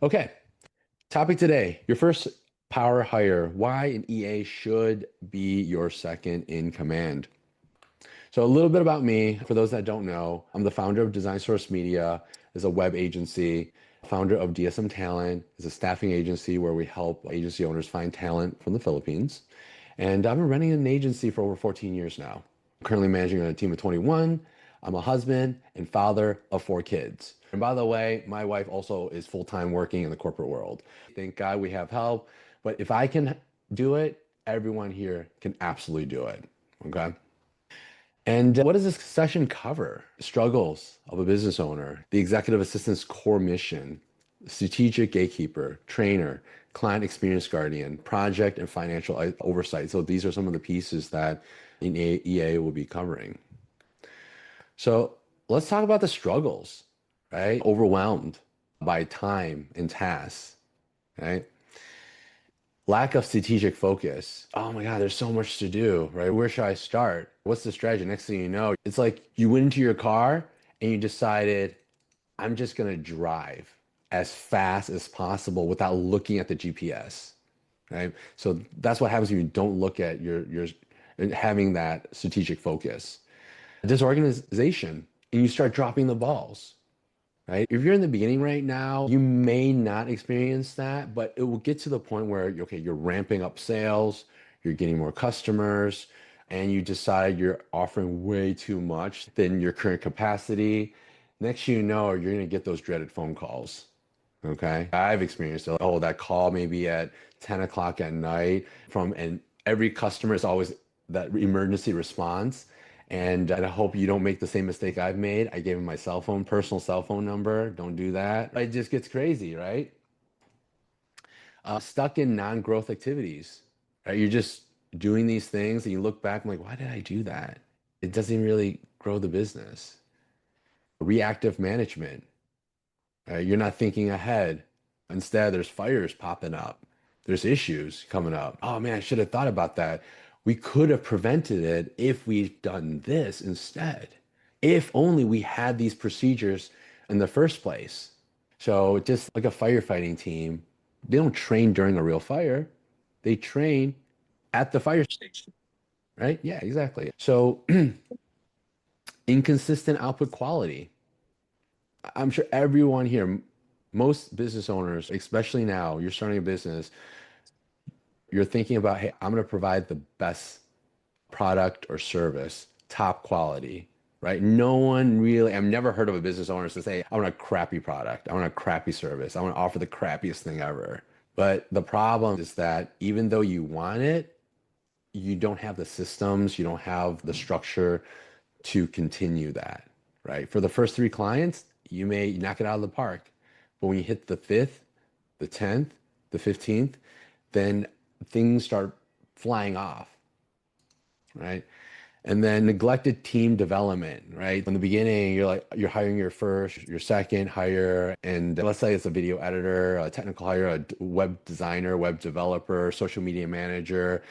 Okay, topic today, your first power hire, why an EA should be your second in command. So a little bit about me, for those that don't know, I'm the founder of Design Source Media, is a web agency, founder of DSM Talent, is a staffing agency where we help agency owners find talent from the Philippines. And I've been running an agency for over 14 years now. I'm currently managing a team of 21. I'm a husband and father of 4 kids. And by the way, my wife also is full-time working in the corporate world. Thank God we have help. But if I can do it, everyone here can absolutely do it. Okay. And what does this session cover? Struggles of a business owner, the executive assistant's core mission, strategic gatekeeper, trainer, client experience guardian, project and financial oversight. So these are some of the pieces that an EA will be covering. So let's talk about the struggles, right? Overwhelmed by time and tasks, right? Lack of strategic focus. Oh my God, there's so much to do, right? Where should I start? What's the strategy? Next thing you know, it's like you went into your car and you decided, I'm just gonna drive as fast as possible without looking at the GPS, right? So that's what happens when you don't look at your having that strategic focus. Disorganization, and you start dropping the balls, right? If you're in the beginning right now, you may not experience that, but it will get to the point where, okay, you're ramping up sales, you're getting more customers, and you decide you're offering way too much than your current capacity. Next you know, you're going to get those dreaded phone calls. Okay. I've experienced it. Oh, that call maybe at 10 o'clock at night and every customer is always that emergency response. And I hope you don't make the same mistake I've made. I gave him my personal cell phone number. Don't do that. It just gets crazy, right? Stuck in non-growth activities, right? You're just doing these things and you look back, I'm like, why did I do that? It doesn't really grow the business. Reactive management. You're not thinking ahead. Instead, there's fires popping up. There's issues coming up. Oh man, I should have thought about that. We could have prevented it if we'd done this instead. If only we had these procedures in the first place. So just like a firefighting team, they don't train during a real fire. They train at the fire station, right? Yeah, exactly. So inconsistent output quality. I'm sure everyone here, most business owners, especially now, you're starting a business, you're thinking about, hey, I'm going to provide the best product or service, top quality, right? No one really, I've never heard of a business owner to say, I want a crappy product, I want a crappy service, I want to offer the crappiest thing ever. But the problem is that even though you want it, you don't have the systems, you don't have the structure to continue that, right? For the first 3 clients, you may knock it out of the park. But when you hit the fifth, the 10th, the 15th, then things start flying off, right? And then neglected team development, right? From the beginning, you're hiring your first, your second hire, and let's say it's a video editor, a technical hire, a web designer, web developer, social media manager,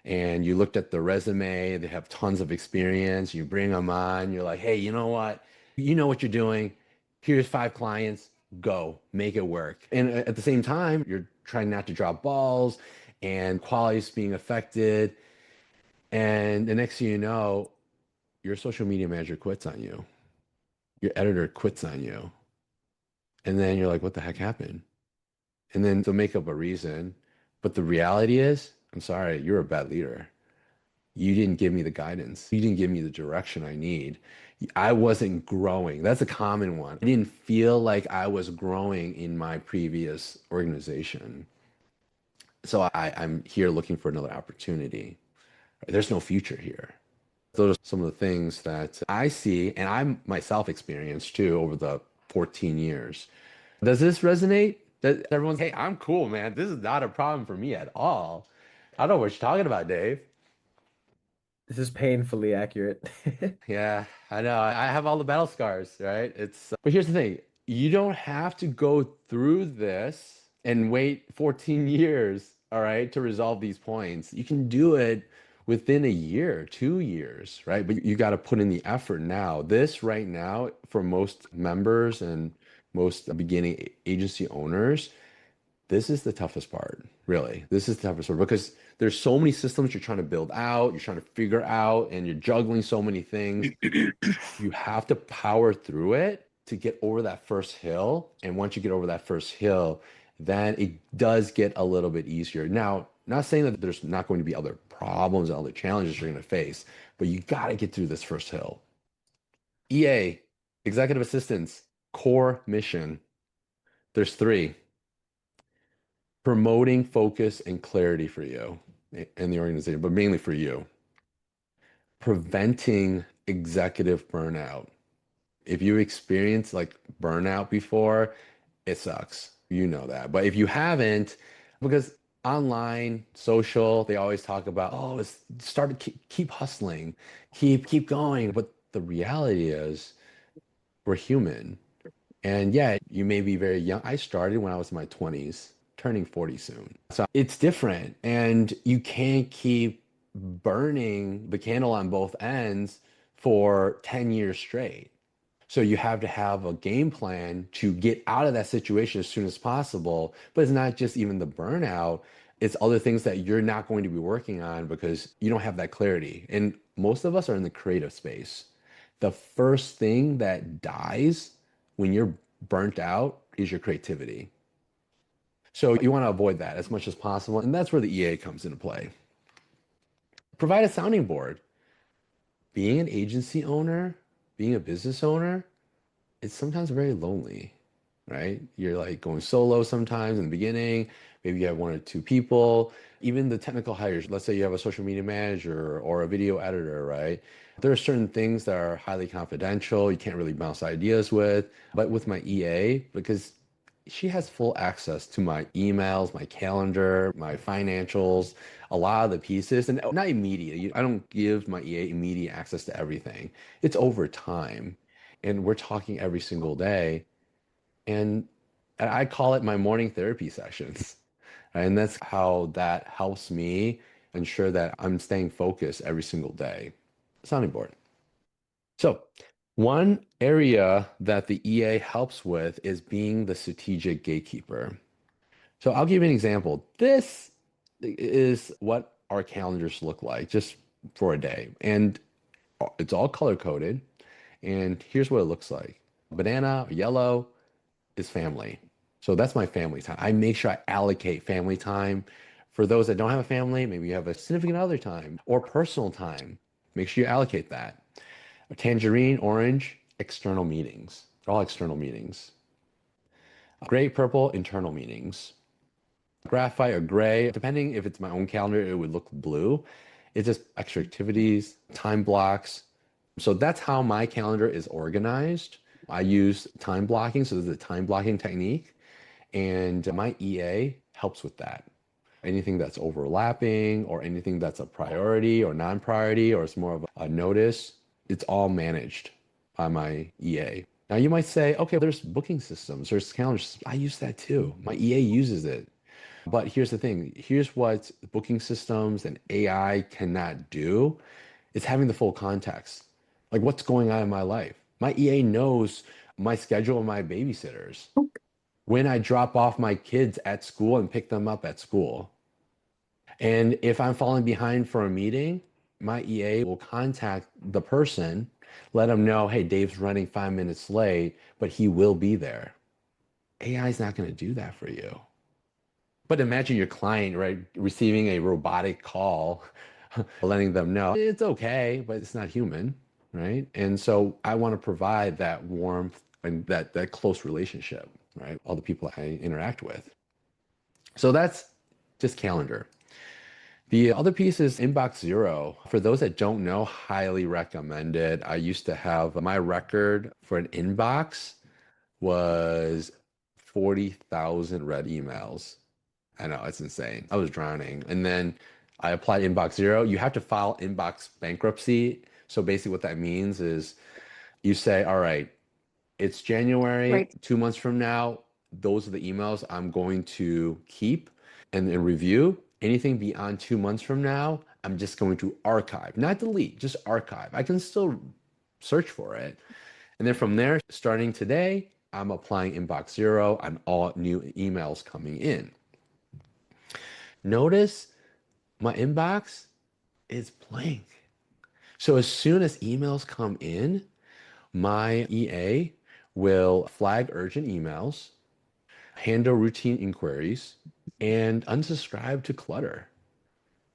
and you looked at the resume, they have tons of experience, you bring them on, you're like, hey, you know what? You know what you're doing. Here's 5 clients, go, make it work. And at the same time, you're trying not to drop balls and quality is being affected. And the next thing you know, your social media manager quits on you, your editor quits on you. And then you're like, what the heck happened? And then they'll make up a reason. But the reality is, I'm sorry, you're a bad leader. You didn't give me the guidance. You didn't give me the direction I need. I wasn't growing. That's a common one. I didn't feel like I was growing in my previous organization. So I'm here looking for another opportunity. There's no future here. Those are some of the things that I see and I'm myself experienced too over the 14 years. Does this resonate? Does everyone's, hey, I'm cool, man. This is not a problem for me at all. I don't know what you're talking about, Dave. This is painfully accurate. Yeah, I know. I have all the battle scars, right? But here's the thing. You don't have to go through this and wait 14 years, all right, to resolve these points. You can do it within a year, 2 years, right? But you got to put in the effort now. This right now, for most members and most beginning agency owners, This is the toughest part, really. This is the toughest part because there's so many systems you're trying to build out, you're trying to figure out, and you're juggling so many things. You have to power through it to get over that first hill. And once you get over that first hill, then it does get a little bit easier. Now, not saying that there's not going to be other problems and other challenges you're going to face, but you got to get through this first hill. EA, executive assistants, core mission. There's three: promoting focus and clarity for you and the organization, but mainly for you. Preventing executive burnout. If you experience like burnout before, it sucks. You know that. But if you haven't, because online, social, they always talk about, oh, it's start to keep hustling, keep going. But the reality is we're human. And yeah, you may be very young. I started when I was in my 20s, turning 40 soon. So it's different. And you can't keep burning the candle on both ends for 10 years straight. So you have to have a game plan to get out of that situation as soon as possible. But it's not just even the burnout, it's other things that you're not going to be working on because you don't have that clarity. And most of us are in the creative space. The first thing that dies when you're burnt out is your creativity. So you want to avoid that as much as possible. And that's where the EA comes into play. Provide a sounding board. Being an agency owner, being a business owner, it's sometimes very lonely, right? You're like going solo sometimes in the beginning. Maybe you have one or two people. Even the technical hires, let's say you have a social media manager or a video editor, right? There are certain things that are highly confidential. You can't really bounce ideas with. But with my EA, because she has full access to my emails, my calendar, my financials, a lot of the pieces, and not immediate. I don't give my EA immediate access to everything. It's over time. And we're talking every single day. And I call it my morning therapy sessions. And that's how that helps me ensure that I'm staying focused every single day. Sounding board. So, one area that the EA helps with is being the strategic gatekeeper. So, I'll give you an example. This is what our calendars look like just for a day. And it's all color coded. And here's what it looks like: banana, yellow is family. So that's my family time. I make sure I allocate family time. For those that don't have a family, maybe you have a significant other time or personal time. Make sure you allocate that. A tangerine, orange, external meetings. All external meetings. Gray, purple, internal meetings. Graphite or gray, depending if it's my own calendar, it would look blue. It's just extra activities, time blocks. So that's how my calendar is organized. I use time blocking, so there's a time blocking technique, and my EA helps with that. Anything that's overlapping or anything that's a priority or non-priority or it's more of a notice, it's all managed by my EA. Now you might say, okay, there's booking systems, there's calendar systems. I use that too. My EA uses it. But here's the thing. Here's what booking systems and AI cannot do. It's having the full context. Like what's going on in my life. My EA knows my schedule of my babysitters, when I drop off my kids at school and pick them up at school. And if I'm falling behind for a meeting, my EA will contact the person, let them know, hey, Dave's running 5 minutes late, but he will be there. AI is not going to do that for you. But imagine your client, right, receiving a robotic call, letting them know it's okay, but it's not human, right? And so I want to provide that warmth and that close relationship, right? All the people I interact with. So that's just calendar. The other piece is Inbox Zero. For those that don't know, highly recommend it. I used to have my record for an inbox was 40,000 read emails. I know, it's insane. I was drowning. And then I applied Inbox Zero. You have to file inbox bankruptcy. So basically what that means is you say, all right, it's January, Right. 2 months from now, those are the emails I'm going to keep and review. Anything beyond 2 months from now, I'm just going to archive, not delete, just archive. I can still search for it. And then from there, starting today, I'm applying Inbox Zero on all new emails coming in. Notice my inbox is blank. So as soon as emails come in, my EA will flag urgent emails, handle routine inquiries, and unsubscribe to clutter.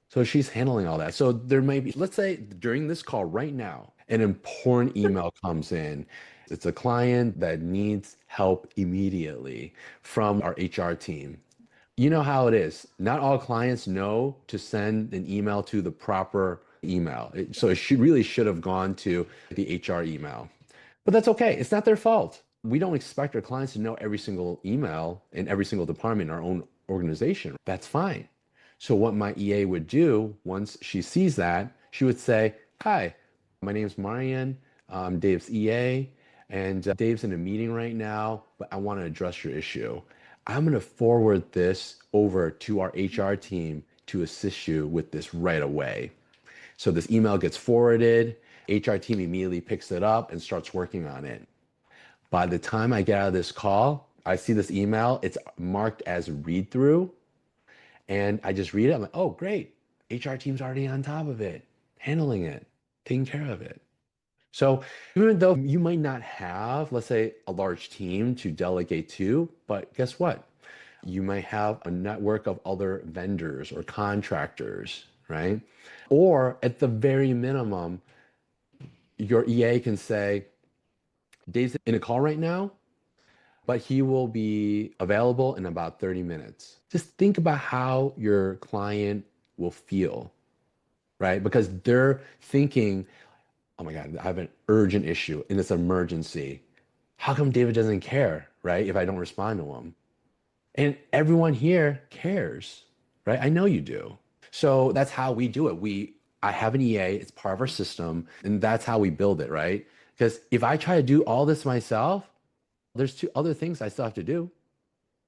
So she's handling all that. So there may be, let's say during this call right now, an important email comes in. It's a client that needs help immediately from our HR team. You know how it is. Not all clients know to send an email to the proper email. So it really should have gone to the HR email. But that's okay. It's not their fault. We don't expect our clients to know every single email in every single department in our own organization. That's fine. So what my EA would do once she sees that, she would say, "Hi, my name's Marian. I'm Dave's EA, and Dave's in a meeting right now, but I want to address your issue. I'm going to forward this over to our HR team to assist you with this right away." So this email gets forwarded. HR team immediately picks it up and starts working on it. By the time I get out of this call, I see this email. It's marked as read through. And I just read it. I'm like, oh, great. HR team's already on top of it, handling it, taking care of it. So even though you might not have, let's say, a large team to delegate to, but guess what? You might have a network of other vendors or contractors, right? Or at the very minimum, your EA can say, Dave's in a call right now, but he will be available in about 30 minutes. Just think about how your client will feel, right? Because they're thinking, oh my God, I have an urgent issue and it's an emergency. How come David doesn't care, right? If I don't respond to him. And everyone here cares, right? I know you do. So that's how we do it. I have an EA, it's part of our system, and that's how we build it, right? Because if I try to do all this myself, there's two other things I still have to do,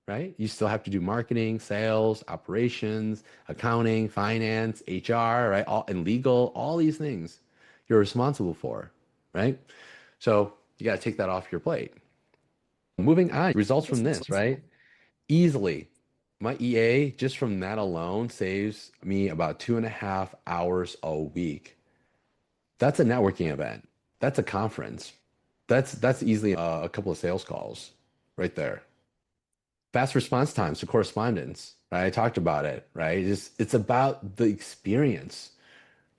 right? You still have to do marketing, sales, operations, accounting, finance, HR, right? All and legal, all these things you're responsible for, right? So you got to take that off your plate. Moving on, results from this, right? Easily, my EA just from that alone saves me about 2.5 hours a week. That's a networking event. That's a conference. That's easily a couple of sales calls right there. Fast response times to correspondence, right? I talked about it, right? It's about the experience,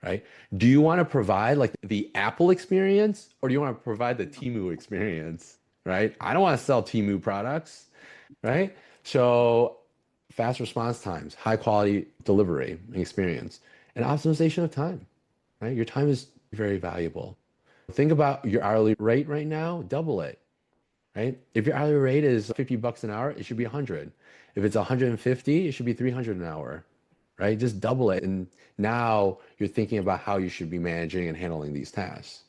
right? Do you want to provide like the Apple experience or do you want to provide the Temu experience, right? I don't want to sell Temu products, right? So fast response times, high quality delivery and experience, and optimization of time, right? Your time is very valuable. Think about your hourly rate right now, double it, right? If your hourly rate is $50 an hour, it should be 100. If it's 150, it should be 300 an hour, right? Just double it. And now you're thinking about how you should be managing and handling these tasks.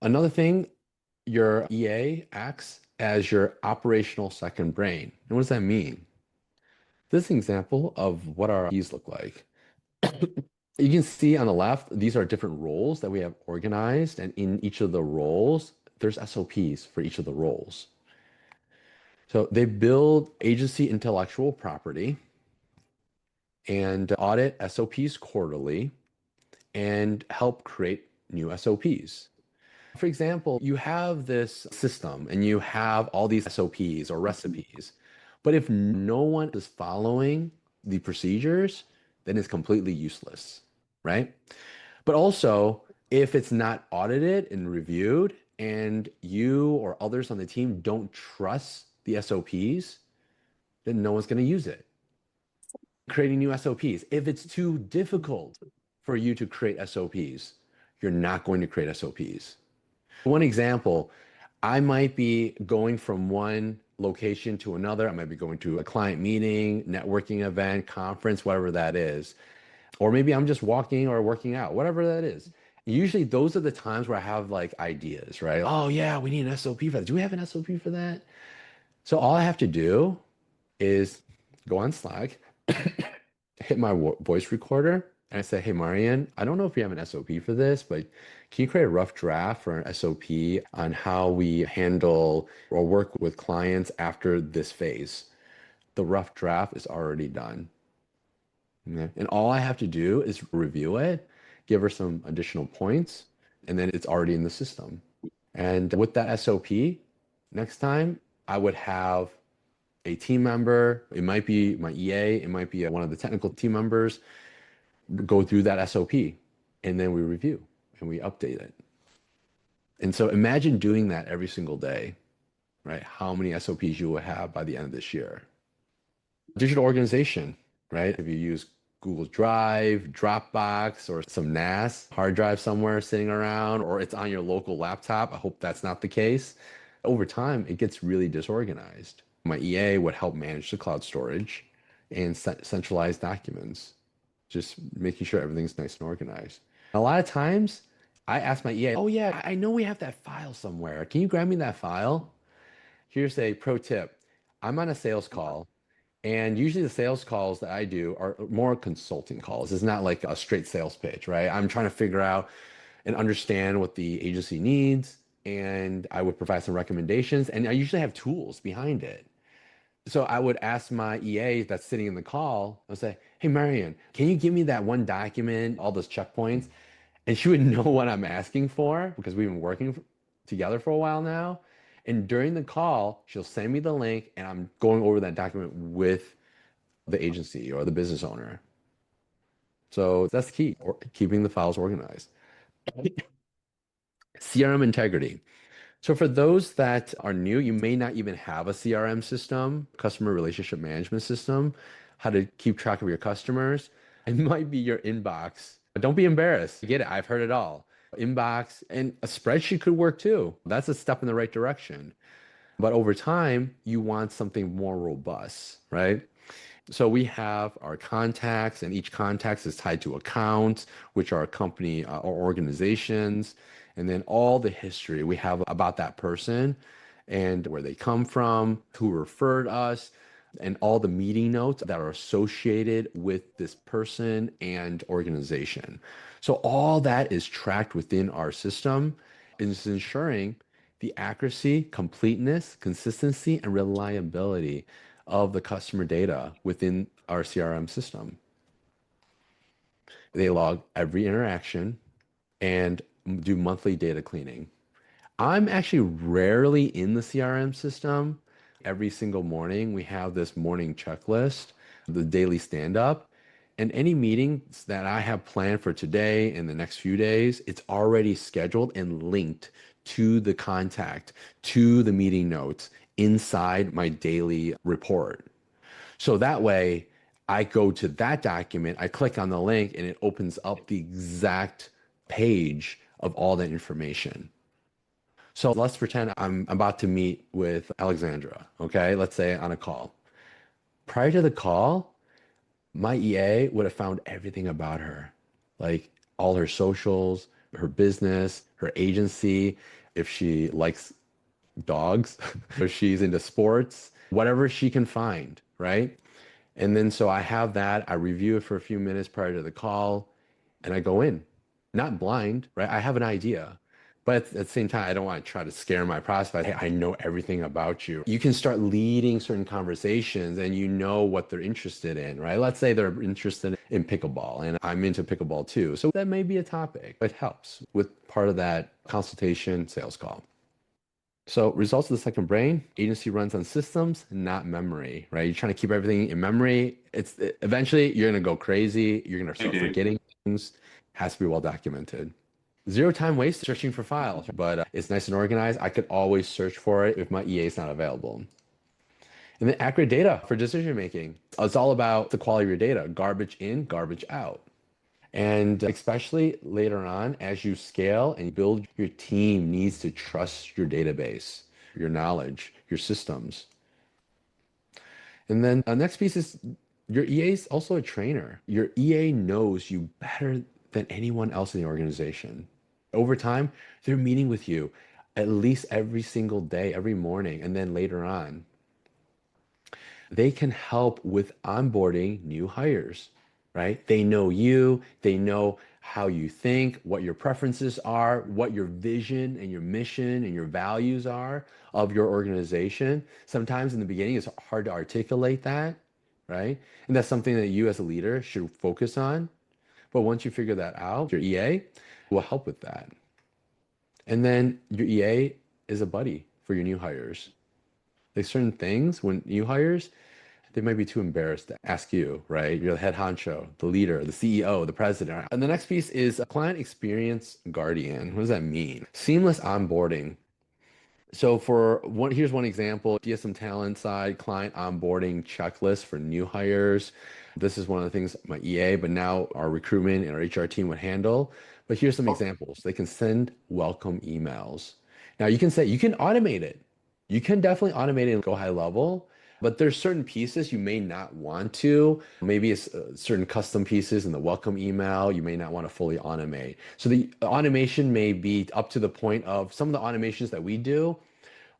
Another thing, your EA acts as your operational second brain. And what does that mean? This is an example of what our keys look like. You can see on the left, these are different roles that we have organized. And in each of the roles, there's SOPs for each of the roles. So they build agency intellectual property and audit SOPs quarterly and help create new SOPs. For example, you have this system and you have all these SOPs or recipes, but if no one is following the procedures, then it's completely useless, right? But also, if it's not audited and reviewed and you or others on the team don't trust the SOPs, then no one's going to use it. Creating new SOPs. If it's too difficult for you to create SOPs, you're not going to create SOPs. One example, I might be going from one location to another. I might be going to a client meeting, networking event, conference, whatever that is. Or maybe I'm just walking or working out, whatever that is. Usually those are the times where I have like ideas, right? Oh yeah, we need an SOP for that. Do we have an SOP for that? So all I have to do is go on Slack, hit my voice recorder, and I say, hey, Marian, I don't know if we have an SOP for this, but can you create a rough draft for an SOP on how we handle or work with clients after this phase? The rough draft is already done. Yeah. And all I have to do is review it, give her some additional points, and then it's already in the system. And with that SOP, next time I would have a team member, it might be my EA, it might be one of the technical team members, go through that SOP, and then we review and we update it. And so imagine doing that every single day, right? How many SOPs you will have by the end of this year. Digital organization, right? If you use Google Drive, Dropbox, or some NAS hard drive somewhere sitting around, or it's on your local laptop, I hope that's not the case. Over time, it gets really disorganized. My EA would help manage the cloud storage and centralize documents, just making sure everything's nice and organized. A lot of times, I ask my EA, oh, yeah, I know we have that file somewhere. Can you grab me that file? Here's a pro tip. I'm on a sales call, and usually the sales calls that I do are more consulting calls. It's not like a straight sales pitch, right? I'm trying to figure out and understand what the agency needs, and I would provide some recommendations, and I usually have tools behind it. So I would ask my EA that's sitting in the call, I'll say, hey, Marion, can you give me that one document, all those checkpoints? And she would know what I'm asking for because we've been working together for a while now. And during the call, she'll send me the link and I'm going over that document with the agency or the business owner. So that's key, or keeping the files organized. CRM integrity. So for those that are new, you may not even have a CRM system, customer relationship management system, how to keep track of your customers. It might be your inbox. But don't be embarrassed. Get it. I've heard it all. Inbox and a spreadsheet could work too. That's a step in the right direction. But over time, you want something more robust, right? So we have our contacts, and each contact is tied to accounts, which are company or organizations, and then all the history we have about that person and where they come from, who referred us, and all the meeting notes that are associated with this person and organization. So all that is tracked within our system and is ensuring the accuracy, completeness, consistency, and reliability of the customer data within our CRM system. They log every interaction and do monthly data cleaning. I'm actually rarely in the CRM system. Every single morning, we have this morning checklist, the daily stand up. And any meetings that I have planned for today and the next few days, it's already scheduled and linked to the contact, to the meeting notes inside my daily report. So that way, I go to that document, I click on the link, and it opens up the exact page of all that information. So let's pretend I'm about to meet with Alexandra, okay? Let's say on a call. Prior to the call, my EA would have found everything about her, like all her socials, her business, her agency, if she likes dogs, if she's into sports, whatever she can find, right? And then so I have that, I review it for a few minutes prior to the call, and I go in, not blind, right? I have an idea. But at the same time, I don't want to try to scare my prospect. Hey, I know everything about you. You can start leading certain conversations and you know what they're interested in, right? Let's say they're interested in pickleball and I'm into pickleball too. So that may be a topic. It helps with part of that consultation sales call. So results of the second brain, agency runs on systems, not memory, right? You're trying to keep everything in memory. Eventually you're going to go crazy. You're going to start forgetting things. Has to be well documented. Zero time waste searching for files, but it's nice and organized. I could always search for it if my EA is not available. And then accurate data for decision making. It's all about the quality of your data, garbage in, garbage out. And especially later on, as you scale and build, your team needs to trust your database, your knowledge, your systems. And then the next piece is your EA is also a trainer. Your EA knows you better than anyone else in the organization. Over time, they're meeting with you at least every single day, every morning, and then later on. They can help with onboarding new hires, right? They know you, they know how you think, what your preferences are, what your vision and your mission and your values are of your organization. Sometimes in the beginning, it's hard to articulate that, right? And that's something that you as a leader should focus on. But once you figure that out, your EA will help with that. And then your EA is a buddy for your new hires. Like certain things, when new hires, they might be too embarrassed to ask you, right? You're the head honcho, the leader, the CEO, the president. And the next piece is a client experience guardian. What does that mean? Seamless onboarding. So for one, here's one example, DSM Talent side client onboarding checklist for new hires. This is one of the things my EA, but now our recruitment and our HR team would handle. But here's some examples. They can send welcome emails. Now you can say, you can automate it. You can definitely automate it and go high level, but there's certain pieces you may not want to. Maybe it's certain custom pieces in the welcome email you may not want to fully automate. So the automation may be up to the point of some of the automations that we do.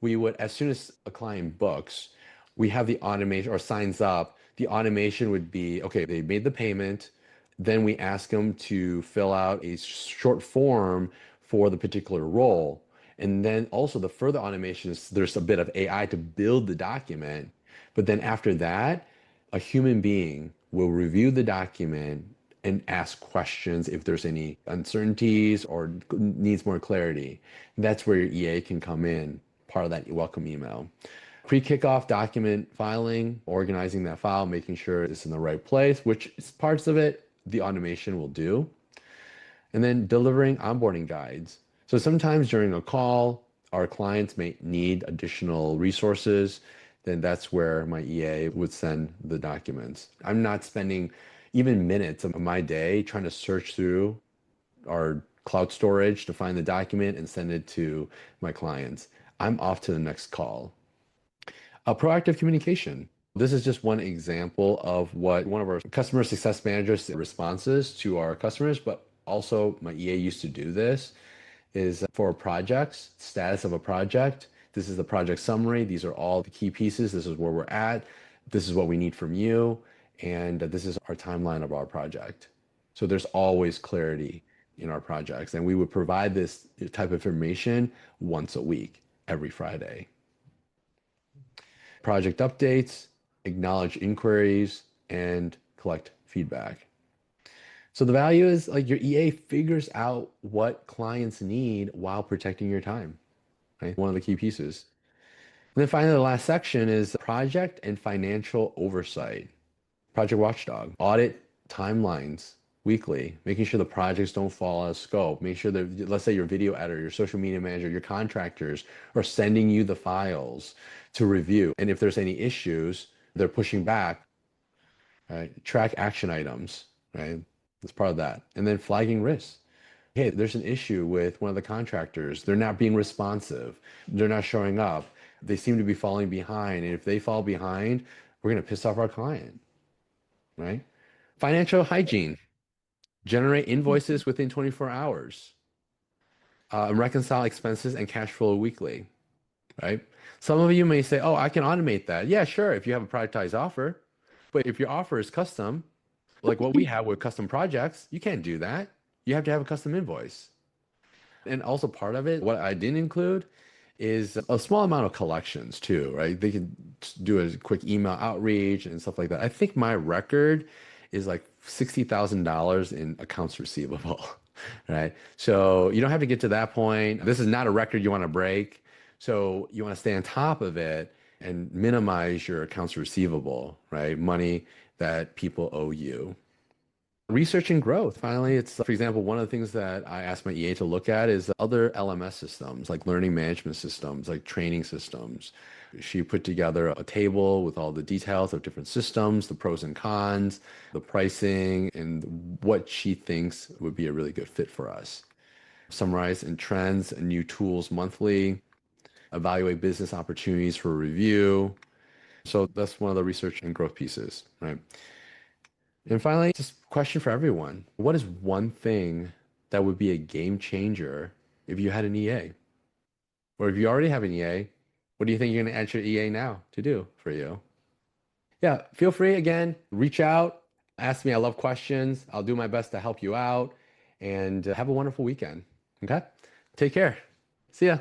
We would, as soon as a client books, we have the automation or signs up. The automation would be, okay, they made the payment. Then we ask them to fill out a short form for the particular role. And then also the further automation is there's a bit of AI to build the document. But then after that, a human being will review the document and ask questions if there's any uncertainties or needs more clarity. That's where your EA can come in, part of that welcome email. Pre-kickoff document filing, organizing that file, making sure it's in the right place, which is parts of it the automation will do. And then delivering onboarding guides. So sometimes during a call, our clients may need additional resources. Then that's where my EA would send the documents. I'm not spending even minutes of my day trying to search through our cloud storage to find the document and send it to my clients. I'm off to the next call. Proactive communication. This is just one example of what one of our customer success managers responses to our customers, but also my EA used to do this, is for projects, status of a project. This is the project summary. These are all the key pieces. This is where we're at. This is what we need from you. And this is our timeline of our project. So there's always clarity in our projects. And we would provide this type of information once a week, every Friday. Project updates, acknowledge inquiries, and collect feedback. So the value is like your EA figures out what clients need while protecting your time, right? One of the key pieces. And then finally, the last section is project and financial oversight. Project Watchdog, audit timelines weekly, making sure the projects don't fall out of scope. Make sure that, let's say your video editor, your social media manager, your contractors are sending you the files to review. And if there's any issues, they're pushing back, right? Track action items, right? That's part of that. And then flagging risks. Hey, there's an issue with one of the contractors. They're not being responsive. They're not showing up. They seem to be falling behind. And if they fall behind, we're going to piss off our client, right? Financial hygiene. Generate invoices within 24 hours. Reconcile expenses and cash flow weekly, right? Some of you may say, oh, I can automate that. Yeah, sure, if you have a productized offer. But if your offer is custom, like what we have with custom projects, you can't do that. You have to have a custom invoice. And also part of it, what I didn't include is a small amount of collections too, right? They can do a quick email outreach and stuff like that. I think my record is like $60,000 in accounts receivable, right? So you don't have to get to that point. This is not a record you want to break. So you want to stay on top of it and minimize your accounts receivable, right? Money that people owe you. Research and growth. Finally, it's, for example, one of the things that I asked my EA to look at is other LMS systems, like learning management systems, like training systems. She put together a table with all the details of different systems, the pros and cons, the pricing, and what she thinks would be a really good fit for us. Summarize and trends and new tools monthly, evaluate business opportunities for review. So that's one of the research and growth pieces, right? And finally, just a question for everyone. What is one thing that would be a game changer if you had an EA? Or if you already have an EA, what do you think you're going to add your EA now to do for you? Yeah, feel free again, reach out, ask me. I love questions. I'll do my best to help you out and have a wonderful weekend. Okay? Take care. See ya.